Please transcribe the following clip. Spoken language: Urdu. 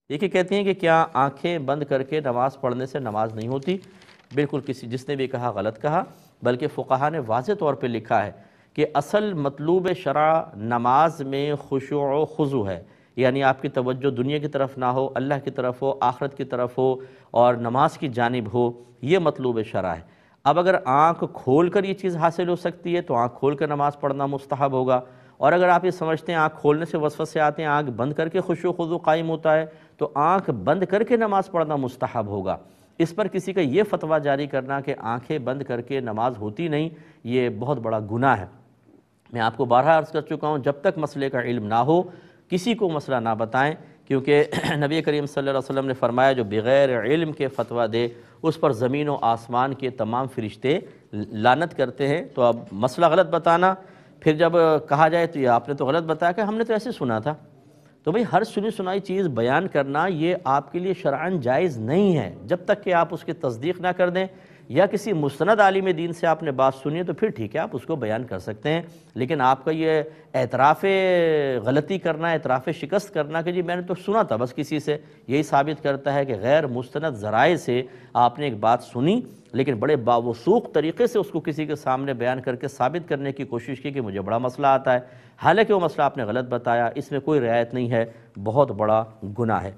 دیکھیے کہتے ہیں کہ کیا آنکھیں بند کر کے نماز پڑھنے سے نماز نہیں ہوتی؟ بالکل جس نے بھی کہا غلط کہا، بلکہ فقہا نے واضح طور پہ لکھا ہے کہ اصل مطلوب شرع نماز میں خشوع و خضوع ہے، یعنی آپ کی توجہ دنیا کی طرف نہ ہو، اللہ کی طرف ہو، آخرت کی طرف ہو اور نماز کی جانب ہو، یہ مطلوب شرع ہے۔ اب اگر آنکھ کھول کر یہ چیز حاصل ہو سکتی ہے تو آنکھ کھول کر نماز پڑھنا مستحب ہوگا، اور اگر آپ یہ سمجھتے ہیں آنکھ کھولنے سے وسوسے آتے ہیں، آنکھ بند کر کے خشوع و خضوع قائم ہوتا ہے، تو آنکھ بند کر کے نماز پڑھنا مستحب ہوگا۔ اس پر کسی کا یہ فتویٰ جاری کرنا کہ آنکھیں بند کر کے نماز ہوتی نہیں، یہ بہت بڑا گناہ ہے۔ میں آپ کو بارہا عرض کر چکا ہوں، جب تک مسئلے کا علم نہ ہو کسی کو مسئلہ نہ بتائیں، کیونکہ نبی کریم صلی اللہ علیہ وسلم نے فرمایا جو بغیر علم کے فتویٰ دے اس پر زمین و آسمان کے تمام فرشتے لعنت کرتے ہیں۔ تو اب مسئلہ غلط بتانا، پھر جب کہا جائے تو یہ آپ نے تو غلط بتایا کہ ہم نے تو ایسے سنا تھا، تو بھئی ہر سنی سنائی چیز بیان کرنا یہ آپ کے لیے شرعاً جائز نہیں ہے، جب تک کہ آپ اس کی تصدیق نہ کر دیں، یا کسی مستند عالم دین سے آپ نے بات سنی ہے تو پھر ٹھیک ہے آپ اس کو بیان کر سکتے ہیں، لیکن آپ کا یہ اعتراف غلطی کرنا، اعتراف شکست کرنا کہ جی میں نے تو سنا تھا بس کسی سے، یہی ثابت کرتا ہے کہ غیر مستند ذرائع سے آپ نے ایک بات سنی لیکن بڑے باوثوق طریقے سے اس کو کسی کے سامنے بیان کر کے ثابت کرنے کی کوشش کی کہ مجھے بڑا مسئلہ آتا ہے، حالانکہ وہ مسئلہ آپ نے غلط بتایا، اس میں کوئی رعایت نہیں ہے، بہت بڑا گناہ ہے۔